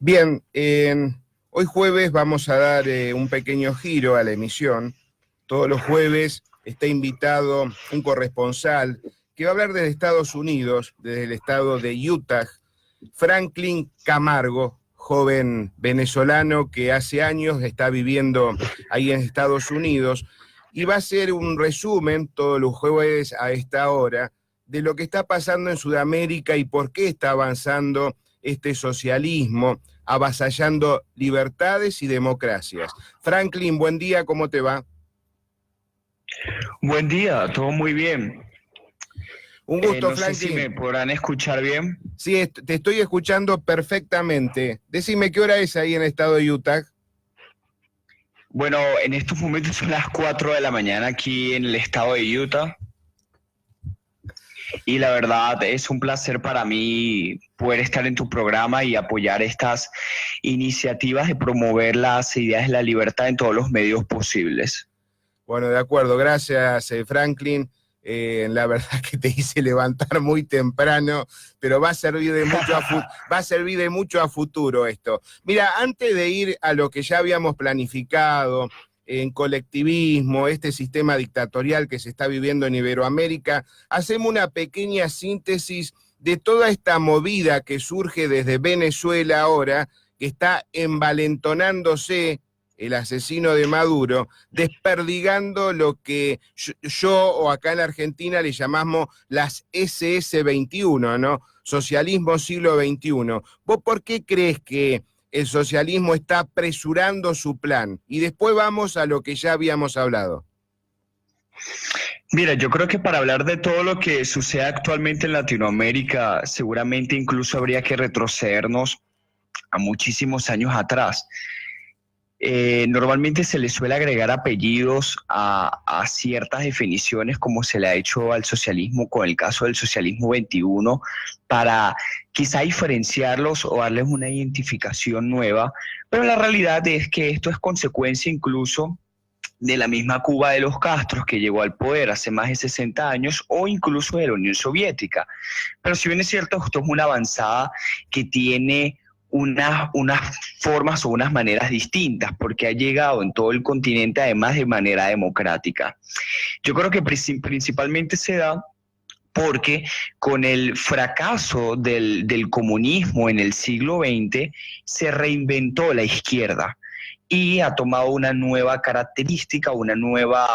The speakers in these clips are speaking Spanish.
Bien, hoy jueves vamos a dar un pequeño giro a la emisión. Todos los jueves está invitado un corresponsal que va a hablar desde Estados Unidos, desde el estado de Utah, Franklin Camargo, joven venezolano que hace años está viviendo ahí en Estados Unidos, y va a hacer un resumen todos los jueves a esta hora de lo que está pasando en Sudamérica y por qué está avanzando este socialismo, avasallando libertades y democracias. Franklin, buen día, ¿cómo te va? Buen día, todo muy bien. Un gusto, No sé si Franklin. me podrán escuchar bien. Sí, te estoy escuchando perfectamente. Decime, ¿qué hora es ahí en el estado de Utah? Bueno, en estos momentos son las 4 de la mañana aquí en el estado de Utah. Y la verdad es un placer para mí poder estar en tu programa y apoyar estas iniciativas de promover las ideas de la libertad en todos los medios posibles. Bueno, de acuerdo, gracias, Franklin. La verdad que te hice levantar muy temprano, pero va a servir de mucho va a servir de mucho a futuro esto. Mira, antes de ir a lo que ya habíamos planificado en colectivismo, este sistema dictatorial que se está viviendo en Iberoamérica, hacemos una pequeña síntesis de toda esta movida que surge desde Venezuela ahora, que está envalentonándose el asesino de Maduro, desperdigando lo que yo o acá en Argentina le llamamos las SS-21, ¿no? Socialismo siglo XXI. ¿Vos por qué crees que el socialismo está apresurando su plan? Y después vamos a lo que ya habíamos hablado. Mira, yo creo que para hablar de todo lo que sucede actualmente en Latinoamérica, seguramente incluso habría que retrocedernos a muchísimos años atrás. Normalmente se le suele agregar apellidos a ciertas definiciones, como se le ha hecho al socialismo con el caso del socialismo 21, para quizá diferenciarlos o darles una identificación nueva, pero la realidad es que esto es consecuencia incluso de la misma Cuba de los Castros, que llegó al poder hace más de 60 años, o incluso de la Unión Soviética. Pero si bien es cierto, esto es una avanzada que tiene unas formas o unas maneras distintas, porque ha llegado en todo el continente además de manera democrática. Yo creo que principalmente se da porque con el fracaso del comunismo en el siglo XX se reinventó la izquierda y ha tomado una nueva característica, una nueva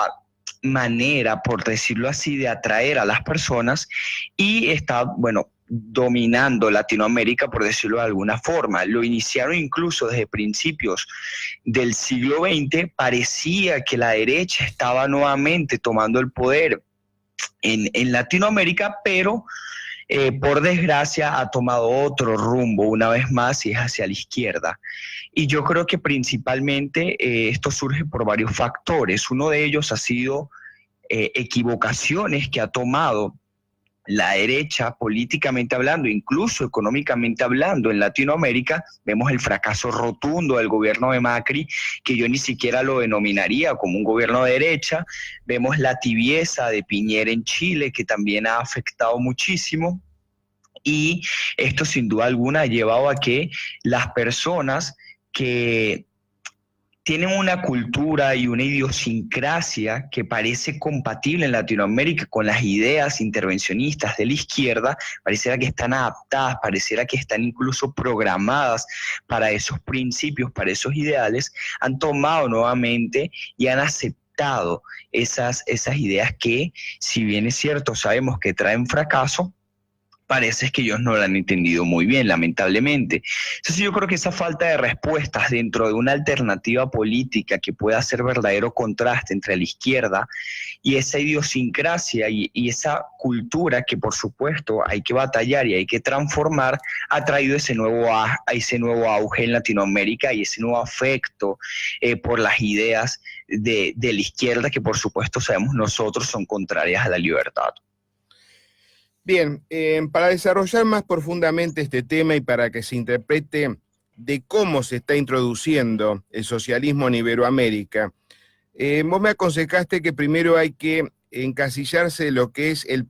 manera, por decirlo así, de atraer a las personas y está, bueno, dominando Latinoamérica, por decirlo de alguna forma. Lo iniciaron incluso desde principios del siglo XX, parecía que la derecha estaba nuevamente tomando el poder en Latinoamérica, pero por desgracia ha tomado otro rumbo una vez más y es hacia la izquierda. Y yo creo que principalmente esto surge por varios factores. Uno de ellos ha sido equivocaciones que ha tomado la derecha políticamente hablando, incluso económicamente hablando en Latinoamérica. Vemos el fracaso rotundo del gobierno de Macri, que yo ni siquiera lo denominaría como un gobierno de derecha. Vemos la tibieza de Piñera en Chile, que también ha afectado muchísimo. Y esto sin duda alguna ha llevado a que las personas que tienen una cultura y una idiosincrasia que parece compatible en Latinoamérica con las ideas intervencionistas de la izquierda, pareciera que están adaptadas, pareciera que están incluso programadas para esos principios, para esos ideales, han tomado nuevamente y han aceptado esas ideas que, si bien es cierto, sabemos que traen fracaso, parece que ellos no lo han entendido muy bien, lamentablemente. Entonces yo creo que esa falta de respuestas dentro de una alternativa política que pueda hacer verdadero contraste entre la izquierda y esa idiosincrasia y esa cultura que por supuesto hay que batallar y hay que transformar, ha traído ese nuevo auge en Latinoamérica y ese nuevo afecto por las ideas de la izquierda que por supuesto sabemos nosotros son contrarias a la libertad. Bien, para desarrollar más profundamente este tema y para que se interprete de cómo se está introduciendo el socialismo en Iberoamérica, vos me aconsejaste que primero hay que encasillarse lo que es el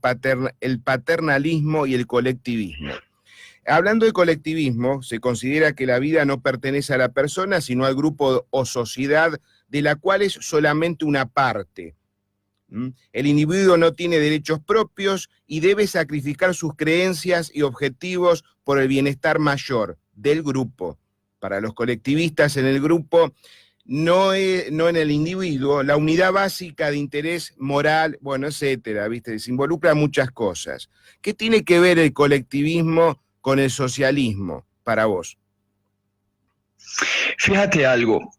paternalismo y el colectivismo. Hablando de colectivismo, se considera que la vida no pertenece a la persona, sino al grupo o sociedad de la cual es solamente una parte. El individuo no tiene derechos propios y debe sacrificar sus creencias y objetivos por el bienestar mayor del grupo. Para los colectivistas, en el grupo, no en el individuo, la unidad básica de interés moral, bueno, etcétera, ¿viste? Se involucra muchas cosas. ¿Qué tiene que ver el colectivismo con el socialismo para vos? Fíjate algo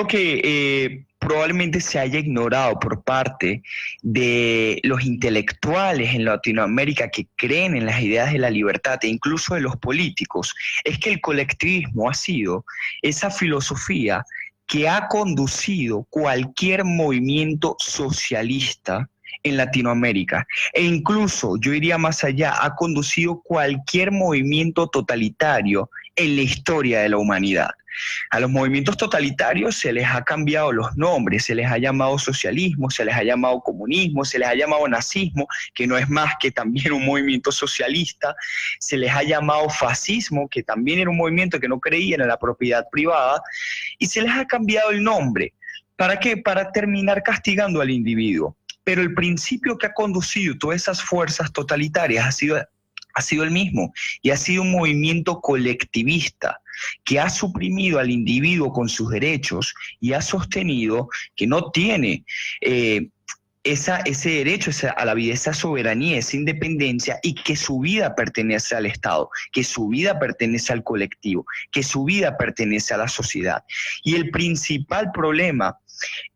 que probablemente se haya ignorado por parte de los intelectuales en Latinoamérica que creen en las ideas de la libertad e incluso de los políticos, es que el colectivismo ha sido esa filosofía que ha conducido cualquier movimiento socialista en Latinoamérica e incluso, yo iría más allá, ha conducido cualquier movimiento totalitario en la historia de la humanidad. A los movimientos totalitarios se les ha cambiado los nombres, se les ha llamado socialismo, se les ha llamado comunismo, se les ha llamado nazismo, que no es más que también un movimiento socialista, se les ha llamado fascismo, que también era un movimiento que no creía en la propiedad privada, y se les ha cambiado el nombre. ¿Para qué? Para terminar castigando al individuo. Pero el principio que ha conducido todas esas fuerzas totalitarias ha sido el mismo, y ha sido un movimiento colectivista que ha suprimido al individuo con sus derechos y ha sostenido que no tiene ese derecho a la vida, esa soberanía, esa independencia, y que su vida pertenece al Estado, que su vida pertenece al colectivo, que su vida pertenece a la sociedad. Y el principal problema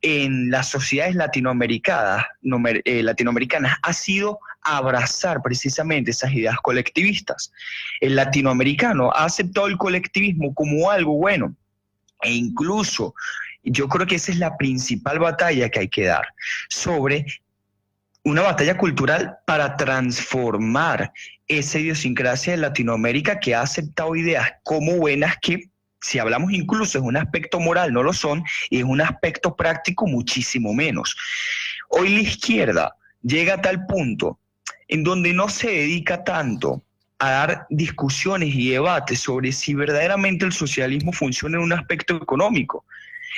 en las sociedades latinoamericanas ha sido abrazar precisamente esas ideas colectivistas. El latinoamericano ha aceptado el colectivismo como algo bueno, e incluso yo creo que esa es la principal batalla que hay que dar, sobre una batalla cultural para transformar esa idiosincrasia de Latinoamérica, que ha aceptado ideas como buenas que, si hablamos incluso en un aspecto moral, no lo son, y en un aspecto práctico muchísimo menos. Hoy la izquierda llega a tal punto en donde no se dedica tanto a dar discusiones y debates sobre si verdaderamente el socialismo funciona en un aspecto económico.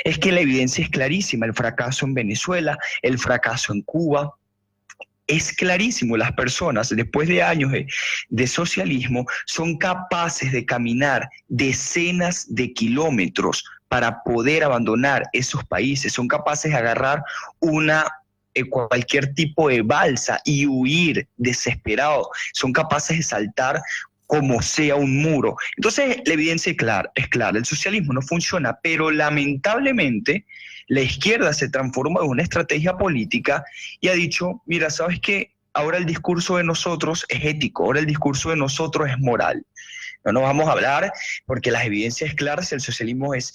Es que la evidencia es clarísima: el fracaso en Venezuela, el fracaso en Cuba. Es clarísimo, las personas después de años de socialismo son capaces de caminar decenas de kilómetros para poder abandonar esos países, son capaces de agarrar cualquier tipo de balsa y huir desesperado, son capaces de saltar como sea un muro. Entonces la evidencia es clara, el socialismo no funciona, pero lamentablemente la izquierda se transforma en una estrategia política y ha dicho: mira, ¿sabes qué? Ahora el discurso de nosotros es ético, ahora el discurso de nosotros es moral. No nos vamos a hablar porque las evidencias claras, el socialismo es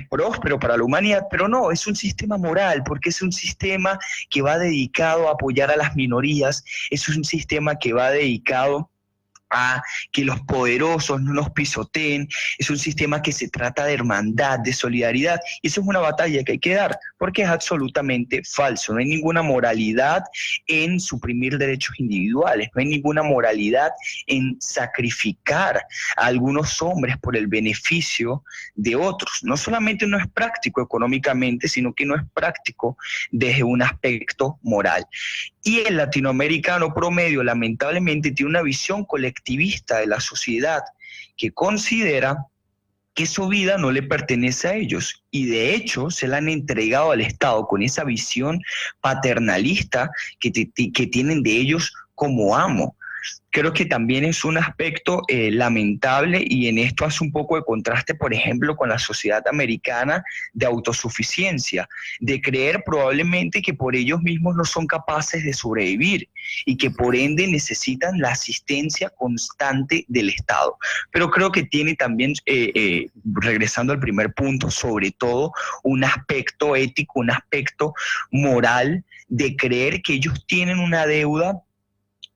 próspero para la humanidad, pero no, es un sistema moral, porque es un sistema que va dedicado a apoyar a las minorías, es un sistema que va dedicado a que los poderosos no nos pisoteen, es un sistema que se trata de hermandad, de solidaridad, y eso es una batalla que hay que dar, porque es absolutamente falso. No hay ninguna moralidad en suprimir derechos individuales, no hay ninguna moralidad en sacrificar a algunos hombres por el beneficio de otros. No solamente no es práctico económicamente, sino que no es práctico desde un aspecto moral. Y el latinoamericano promedio, lamentablemente, tiene una visión colectivista de la sociedad que considera que su vida no le pertenece a ellos, y de hecho se la han entregado al Estado con esa visión paternalista que tienen de ellos como amo. Creo que también es un aspecto lamentable, y en esto hace un poco de contraste, por ejemplo, con la sociedad americana de autosuficiencia, de creer probablemente que por ellos mismos no son capaces de sobrevivir y que por ende necesitan la asistencia constante del Estado. Pero creo que tiene también, regresando al primer punto, sobre todo un aspecto ético, un aspecto moral, de creer que ellos tienen una deuda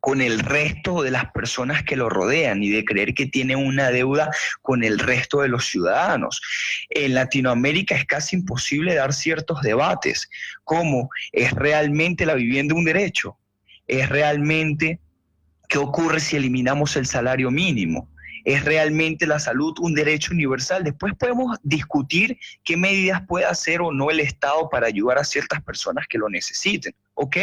con el resto de las personas que lo rodean, y de creer que tiene una deuda con el resto de los ciudadanos. En Latinoamérica es casi imposible dar ciertos debates, como ¿es realmente la vivienda un derecho? ¿Es realmente qué ocurre si eliminamos el salario mínimo? ¿Es realmente la salud un derecho universal? Después podemos discutir qué medidas puede hacer o no el Estado para ayudar a ciertas personas que lo necesiten. Ok,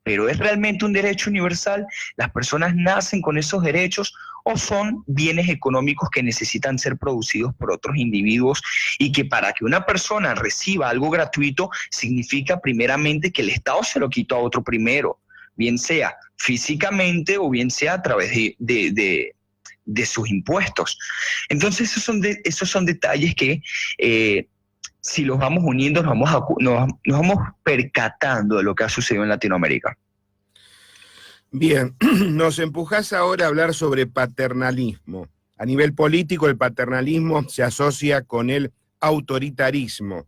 pero ¿es realmente un derecho universal? ¿Las personas nacen con esos derechos o son bienes económicos que necesitan ser producidos por otros individuos y que para que una persona reciba algo gratuito significa primeramente que el Estado se lo quitó a otro primero, bien sea físicamente o bien sea a través de sus impuestos? Entonces esos son detalles que si los vamos uniendo nos vamos percatando de lo que ha sucedido en Latinoamérica. Bien, nos empujás ahora a hablar sobre paternalismo. A nivel político, el paternalismo se asocia con el autoritarismo.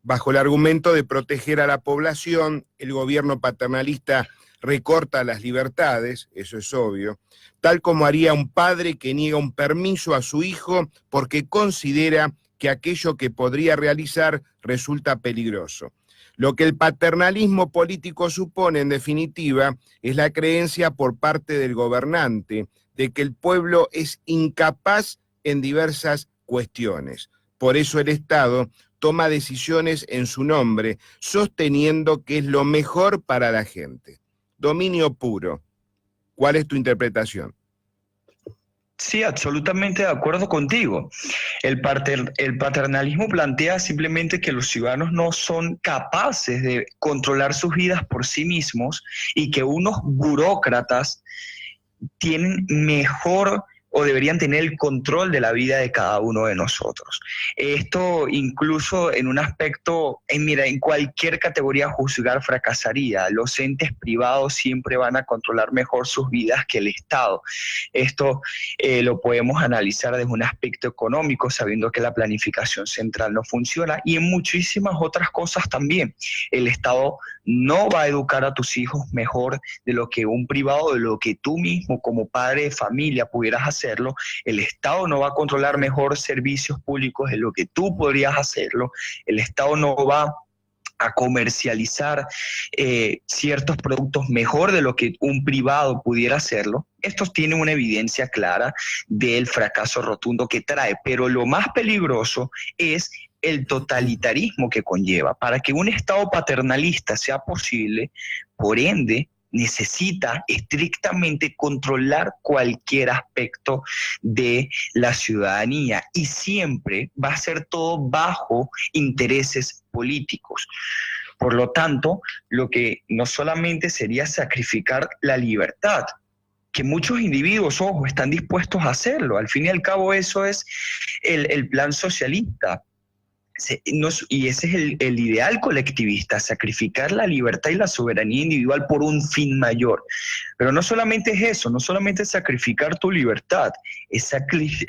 Bajo el argumento de proteger a la población, el gobierno paternalista recorta las libertades, eso es obvio, tal como haría un padre que niega un permiso a su hijo porque considera que aquello que podría realizar resulta peligroso. Lo que el paternalismo político supone, en definitiva, es la creencia por parte del gobernante de que el pueblo es incapaz en diversas cuestiones. Por eso el Estado toma decisiones en su nombre, sosteniendo que es lo mejor para la gente. Dominio puro. ¿Cuál es tu interpretación? Sí, absolutamente de acuerdo contigo. El paternalismo plantea simplemente que los ciudadanos no son capaces de controlar sus vidas por sí mismos y que unos burócratas tienen mejor o deberían tener el control de la vida de cada uno de nosotros. Esto incluso en un aspecto, mira, en cualquier categoría juzgar fracasaría. Los entes privados siempre van a controlar mejor sus vidas que el Estado. Esto lo podemos analizar desde un aspecto económico, sabiendo que la planificación central no funciona, y en muchísimas otras cosas también. El Estado no va a educar a tus hijos mejor de lo que un privado, de lo que tú mismo como padre de familia pudieras hacerlo. El Estado no va a controlar mejor servicios públicos de lo que tú podrías hacerlo. El Estado no va a comercializar ciertos productos mejor de lo que un privado pudiera hacerlo. Estos tienen una evidencia clara del fracaso rotundo que trae, pero lo más peligroso es el totalitarismo que conlleva. Para que un Estado paternalista sea posible, por ende, necesita estrictamente controlar cualquier aspecto de la ciudadanía y siempre va a ser todo bajo intereses políticos. Por lo tanto, lo que no solamente sería sacrificar la libertad, que muchos individuos, ojo, están dispuestos a hacerlo. Al fin y al cabo eso es el plan socialista. Y ese es el ideal colectivista, sacrificar la libertad y la soberanía individual por un fin mayor. Pero no solamente es eso, no solamente es sacrificar tu libertad, es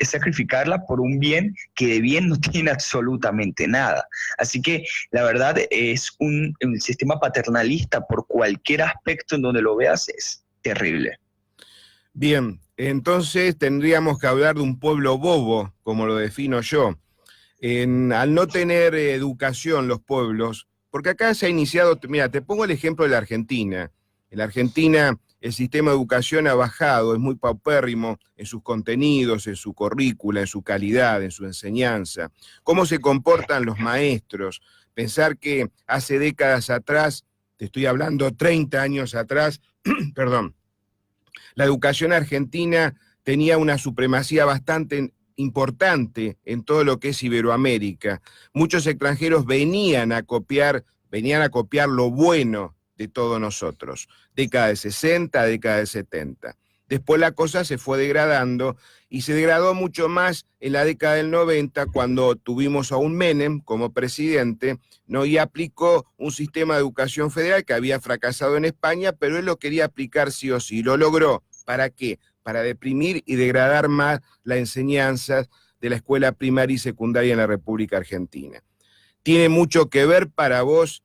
sacrificarla por un bien que de bien no tiene absolutamente nada. Así que la verdad es un sistema paternalista por cualquier aspecto en donde lo veas es terrible. Bien, entonces tendríamos que hablar de un pueblo bobo, como lo defino yo. Al no tener educación los pueblos, porque acá se ha iniciado, mira, te pongo el ejemplo de la Argentina. En la Argentina el sistema de educación ha bajado, es muy paupérrimo en sus contenidos, en su currícula, en su calidad, en su enseñanza. ¿Cómo se comportan los maestros? Pensar que hace décadas atrás, te estoy hablando 30 años atrás, perdón, la educación argentina tenía una supremacía bastante importante en todo lo que es Iberoamérica. Muchos extranjeros venían a copiar lo bueno de todos nosotros. Década de 60, década de 70. Después la cosa se fue degradando y se degradó mucho más en la década del 90 cuando tuvimos a un Menem como presidente, ¿no? Y aplicó un sistema de educación federal que había fracasado en España, pero él lo quería aplicar sí o sí. ¿Lo logró? ¿Para qué? Para deprimir y degradar más la enseñanza de la escuela primaria y secundaria en la República Argentina. Tiene mucho que ver para vos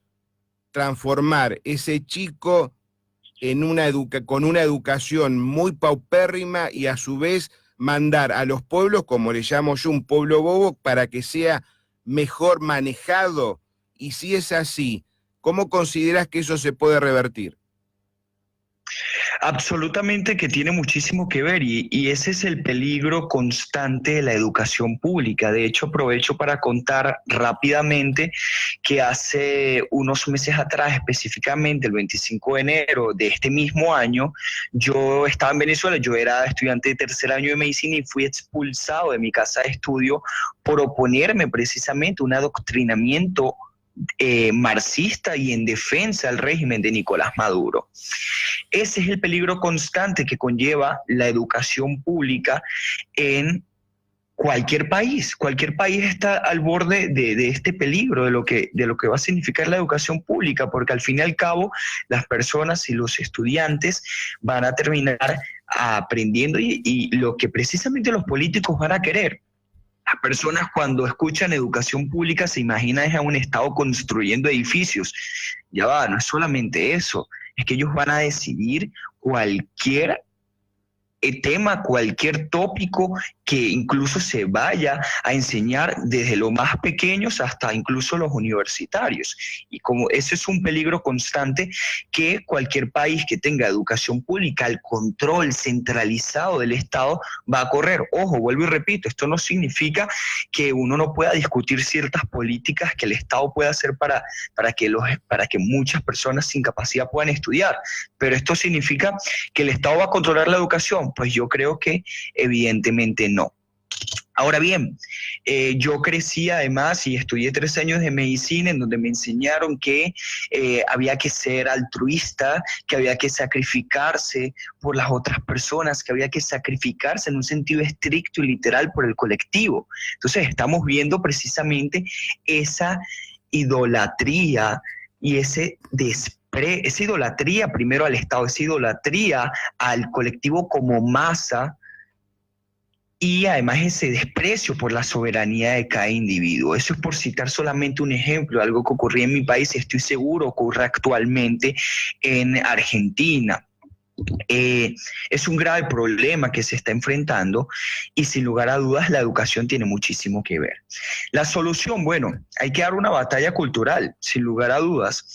transformar ese chico en con una educación muy paupérrima y a su vez mandar a los pueblos, como le llamo yo, un pueblo bobo, para que sea mejor manejado. Y si es así, ¿cómo consideras que eso se puede revertir? Absolutamente que tiene muchísimo que ver y ese es el peligro constante de la educación pública. De hecho, aprovecho para contar rápidamente que hace unos meses atrás, específicamente el 25 de enero de este mismo año, yo estaba en Venezuela, yo era estudiante de tercer año de medicina y fui expulsado de mi casa de estudio por oponerme precisamente a un adoctrinamiento marxista y en defensa del régimen de Nicolás Maduro. Ese es el peligro constante que conlleva la educación pública en cualquier país. Cualquier país está al borde de este peligro, de lo que va a significar la educación pública, porque al fin y al cabo las personas y los estudiantes van a terminar aprendiendo y lo que precisamente los políticos van a querer. Las personas cuando escuchan educación pública se imaginan a un Estado construyendo edificios. Ya va, no es solamente eso, es que ellos van a decidir cualquier tema, cualquier tópico que incluso se vaya a enseñar desde los más pequeños hasta incluso los universitarios. Y como ese es un peligro constante que cualquier país que tenga educación pública, el control centralizado del Estado va a correr. Ojo, vuelvo y repito, esto no significa que uno no pueda discutir ciertas políticas que el Estado pueda hacer para que muchas personas sin capacidad puedan estudiar, pero esto significa que el Estado va a controlar la educación. Pues yo creo que evidentemente no. Ahora bien, yo crecí además y estudié 3 años de medicina en donde me enseñaron que había que ser altruista, que había que sacrificarse por las otras personas, que había que sacrificarse en un sentido estricto y literal por el colectivo. Entonces estamos viendo precisamente esa idolatría y esa idolatría primero al Estado, esa idolatría al colectivo como masa y además ese desprecio por la soberanía de cada individuo. Eso es por citar solamente un ejemplo, algo que ocurría en mi país y estoy seguro ocurre actualmente en Argentina. Es un grave problema que se está enfrentando y sin lugar a dudas la educación tiene muchísimo que ver. La solución, bueno, hay que dar una batalla cultural, sin lugar a dudas.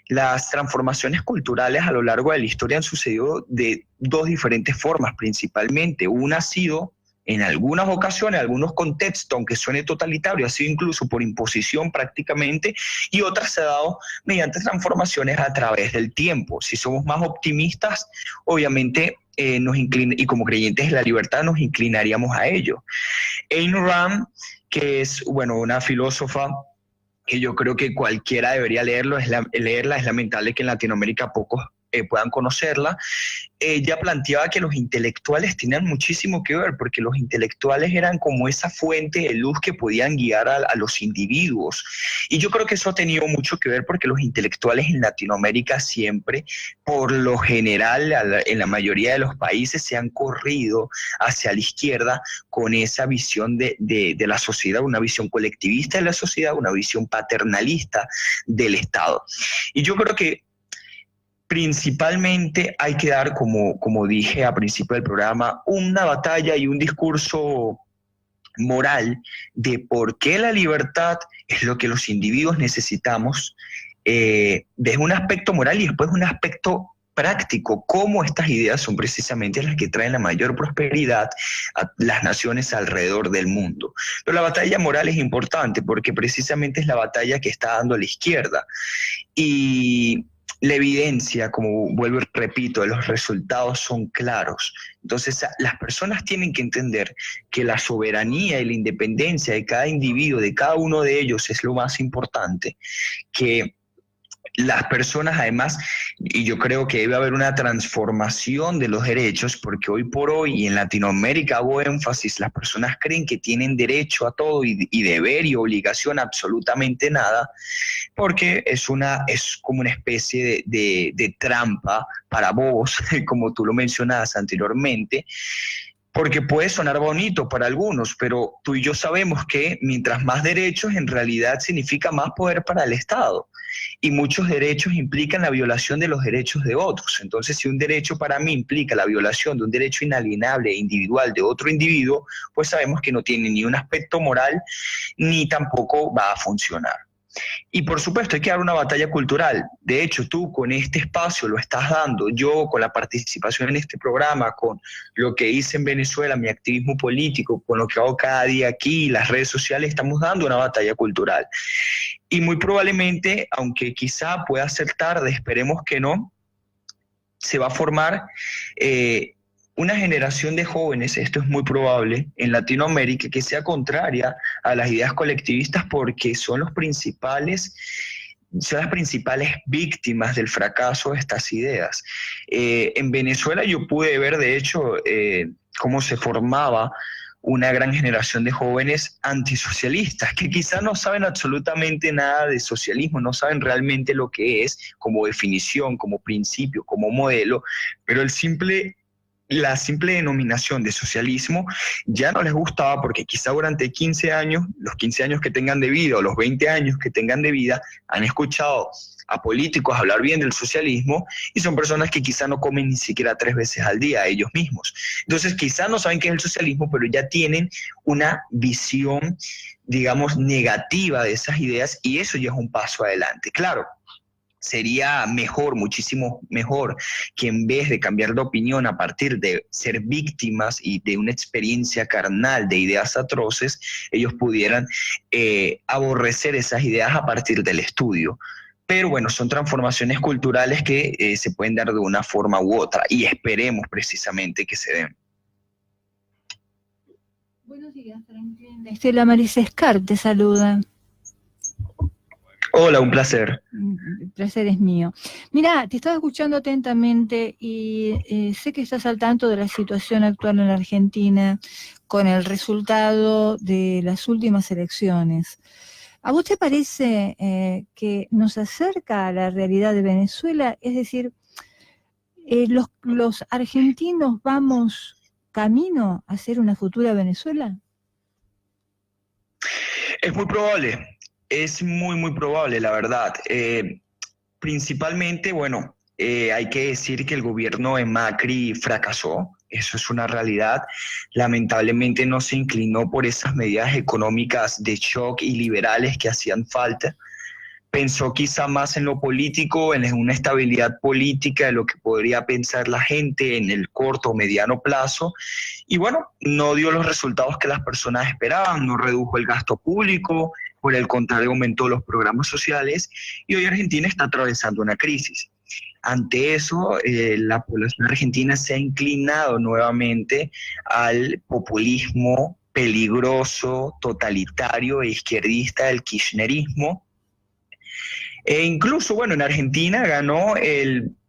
Las transformaciones culturales a lo largo de la historia han sucedido de 2 diferentes formas principalmente. Una ha sido en algunas ocasiones, en algunos contextos, aunque suene totalitario, ha sido incluso por imposición prácticamente, y otras se ha dado mediante transformaciones a través del tiempo. Si somos más optimistas, obviamente y como creyentes de la libertad nos inclinaríamos a ello. Ayn Rand, que es una filósofa que yo creo que cualquiera debería leerla, es lamentable que en Latinoamérica pocos puedan conocerla. Ella planteaba que los intelectuales tenían muchísimo que ver, porque los intelectuales eran como esa fuente de luz que podían guiar a los individuos. Y yo creo que eso ha tenido mucho que ver porque los intelectuales en Latinoamérica siempre, por lo general, en la mayoría de los países, se han corrido hacia la izquierda con esa visión de la sociedad, una visión colectivista de la sociedad, una visión paternalista del Estado. Y yo creo que principalmente hay que dar, como dije al principio del programa, una batalla y un discurso moral de por qué la libertad es lo que los individuos necesitamos desde un aspecto moral y después un aspecto práctico, cómo estas ideas son precisamente las que traen la mayor prosperidad a las naciones alrededor del mundo. Pero la batalla moral es importante porque precisamente es la batalla que está dando la izquierda. Y la evidencia, como vuelvo y repito, los resultados son claros. Entonces, las personas tienen que entender que la soberanía y la independencia de cada individuo, de cada uno de ellos, es lo más importante, que las personas además, y yo creo que debe haber una transformación de los derechos, porque hoy por hoy y en Latinoamérica hago énfasis, las personas creen que tienen derecho a todo y deber y obligación a absolutamente nada, porque es como una especie de trampa para vos, como tú lo mencionabas anteriormente, porque puede sonar bonito para algunos, pero tú y yo sabemos que mientras más derechos en realidad significa más poder para el Estado. Y muchos derechos implican la violación de los derechos de otros. Entonces, si un derecho para mí implica la violación de un derecho inalienable e individual de otro individuo, pues sabemos que no tiene ni un aspecto moral ni tampoco va a funcionar. Y por supuesto hay que dar una batalla cultural. De hecho, tú con este espacio lo estás dando, yo con la participación en este programa, con lo que hice en Venezuela, mi activismo político, con lo que hago cada día aquí, las redes sociales, estamos dando una batalla cultural. Y muy probablemente, aunque quizá pueda ser tarde, esperemos que no, se va a formar una generación de jóvenes, esto es muy probable, en Latinoamérica que sea contraria a las ideas colectivistas porque son las principales víctimas del fracaso de estas ideas. En Venezuela yo pude ver, de hecho, cómo se formaba una gran generación de jóvenes antisocialistas que quizás no saben absolutamente nada de socialismo, no saben realmente lo que es como definición, como principio, como modelo, pero la simple denominación de socialismo ya no les gustaba porque quizá durante 15 años, los 15 años que tengan de vida o los 20 años que tengan de vida, han escuchado a políticos hablar bien del socialismo y son personas que quizá no comen ni siquiera 3 veces al día ellos mismos. Entonces quizá no saben qué es el socialismo, pero ya tienen una visión, digamos, negativa de esas ideas y eso ya es un paso adelante. Claro, sería mejor, muchísimo mejor, que en vez de cambiar de opinión a partir de ser víctimas y de una experiencia carnal de ideas atroces, ellos pudieran aborrecer esas ideas a partir del estudio. Pero bueno, son transformaciones culturales que se pueden dar de una forma u otra y esperemos precisamente que se den. Buenos días, Franklin. Estela Marisa Escar te saluda. Hola, un placer. El placer es mío. Mira, te estaba escuchando atentamente y sé que estás al tanto de la situación actual en la Argentina con el resultado de las últimas elecciones. ¿A vos te parece que nos acerca a la realidad de Venezuela? Es decir, los argentinos vamos camino a ser una futura Venezuela. Es muy probable. Es muy, muy probable, la verdad. Principalmente, bueno, hay que decir que el gobierno de Macri fracasó, eso es una realidad. Lamentablemente no se inclinó por esas medidas económicas de shock y liberales que hacían falta. Pensó quizá más en lo político, en una estabilidad política de lo que podría pensar la gente en el corto o mediano plazo. Y bueno, no dio los resultados que las personas esperaban, no redujo el gasto público, por el contrario aumentó los programas sociales y hoy Argentina está atravesando una crisis. Ante eso, la población argentina se ha inclinado nuevamente al populismo peligroso, totalitario e izquierdista del kirchnerismo. E incluso, bueno, en Argentina ganó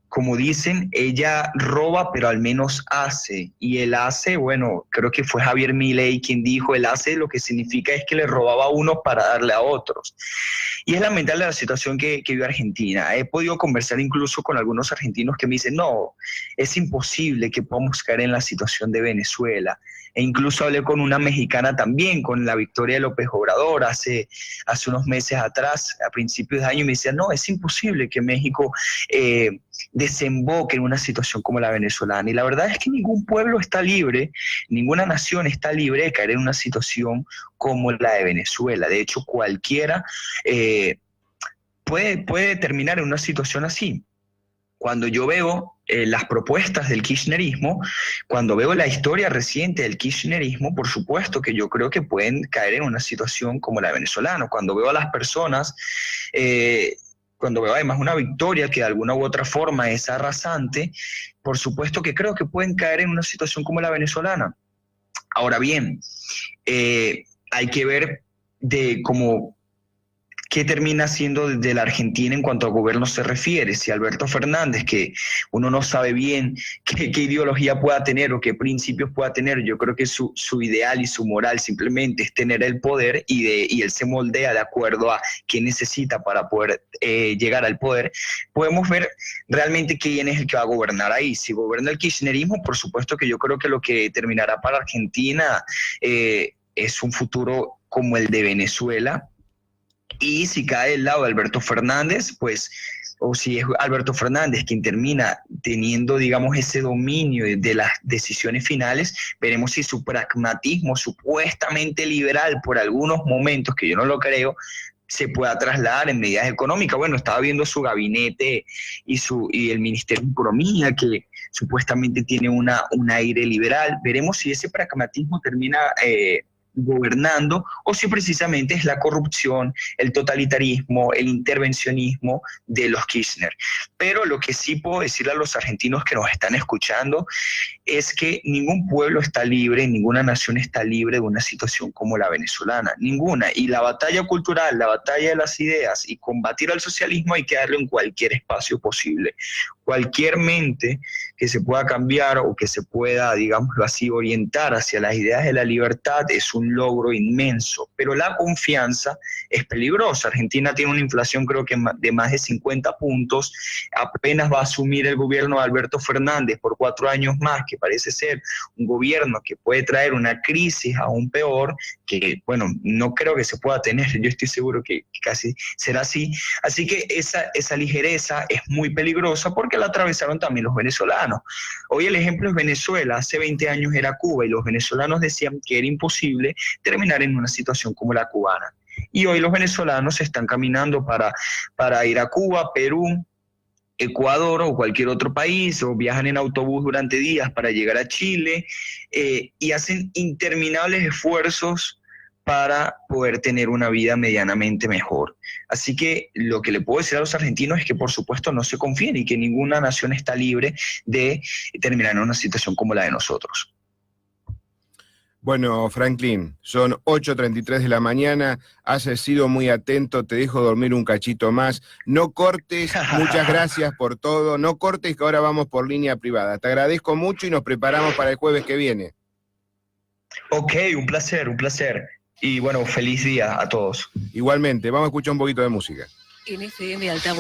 como dicen, ella roba pero al menos hace. Y el hace, bueno, creo que fue Javier Milei quien dijo, el hace lo que significa es que le robaba a unos para darle a otros. Y es lamentable la situación que vive Argentina. He podido conversar incluso con algunos argentinos que me dicen, no, es imposible que podamos caer en la situación de Venezuela. E incluso hablé con una mexicana también, con la victoria de López Obrador hace unos meses atrás, a principios de año, y me decía, no, es imposible que México desemboque en una situación como la venezolana. Y la verdad es que ningún pueblo está libre, ninguna nación está libre de caer en una situación como la de Venezuela. De hecho, cualquiera puede terminar en una situación así. Cuando yo veo las propuestas del kirchnerismo, cuando veo la historia reciente del kirchnerismo, por supuesto que yo creo que pueden caer en una situación como la venezolana. Cuando veo a las personas, cuando veo además una victoria que de alguna u otra forma es arrasante, por supuesto que creo que pueden caer en una situación como la venezolana. Ahora bien, hay que ver qué termina siendo de la Argentina en cuanto a gobierno se refiere. Si Alberto Fernández, que uno no sabe bien qué ideología pueda tener o qué principios pueda tener, yo creo que su ideal y su moral simplemente es tener el poder y él se moldea de acuerdo a qué necesita para poder llegar al poder, podemos ver realmente quién es el que va a gobernar ahí. Si gobierna el kirchnerismo, por supuesto que yo creo que lo que terminará para Argentina es un futuro como el de Venezuela. Y si cae del lado de Alberto Fernández, pues, o si es Alberto Fernández quien termina teniendo, digamos, ese dominio de las decisiones finales, veremos si su pragmatismo supuestamente liberal por algunos momentos, que yo no lo creo, se pueda trasladar en medidas económicas. Bueno, estaba viendo su gabinete y el Ministerio de Economía, que supuestamente tiene un aire liberal. Veremos si ese pragmatismo termina gobernando o si precisamente es la corrupción, el totalitarismo, el intervencionismo de los Kirchner. Pero lo que sí puedo decirle a los argentinos que nos están escuchando es que ningún pueblo está libre, ninguna nación está libre de una situación como la venezolana, ninguna. Y la batalla cultural, la batalla de las ideas y combatir al socialismo hay que darle en cualquier espacio posible. Cualquier mente que se pueda cambiar o que se pueda, digámoslo así, orientar hacia las ideas de la libertad es un logro inmenso, pero la confianza es peligrosa. Argentina tiene una inflación creo que de más de 50 puntos, apenas va a asumir el gobierno de Alberto Fernández por 4 años más, que parece ser un gobierno que puede traer una crisis aún peor, que bueno, no creo que se pueda tener, yo estoy seguro que casi será así, así que esa ligereza es muy peligrosa porque la atravesaron también los venezolanos. Hoy el ejemplo es Venezuela, hace 20 años era Cuba y los venezolanos decían que era imposible terminar en una situación como la cubana. Y hoy los venezolanos están caminando para ir a Cuba, Perú, Ecuador o cualquier otro país, o viajan en autobús durante días para llegar a Chile y hacen interminables esfuerzos para poder tener una vida medianamente mejor. Así que lo que le puedo decir a los argentinos es que por supuesto no se confíen y que ninguna nación está libre de terminar en una situación como la de nosotros. Bueno, Franklin, son 8:33 de la mañana, has sido muy atento, te dejo dormir un cachito más. No cortes, muchas gracias por todo, no cortes que ahora vamos por línea privada. Te agradezco mucho y nos preparamos para el jueves que viene. Ok, un placer, un placer. Y bueno, feliz día a todos. Igualmente, vamos a escuchar un poquito de música. En FM Altavoz.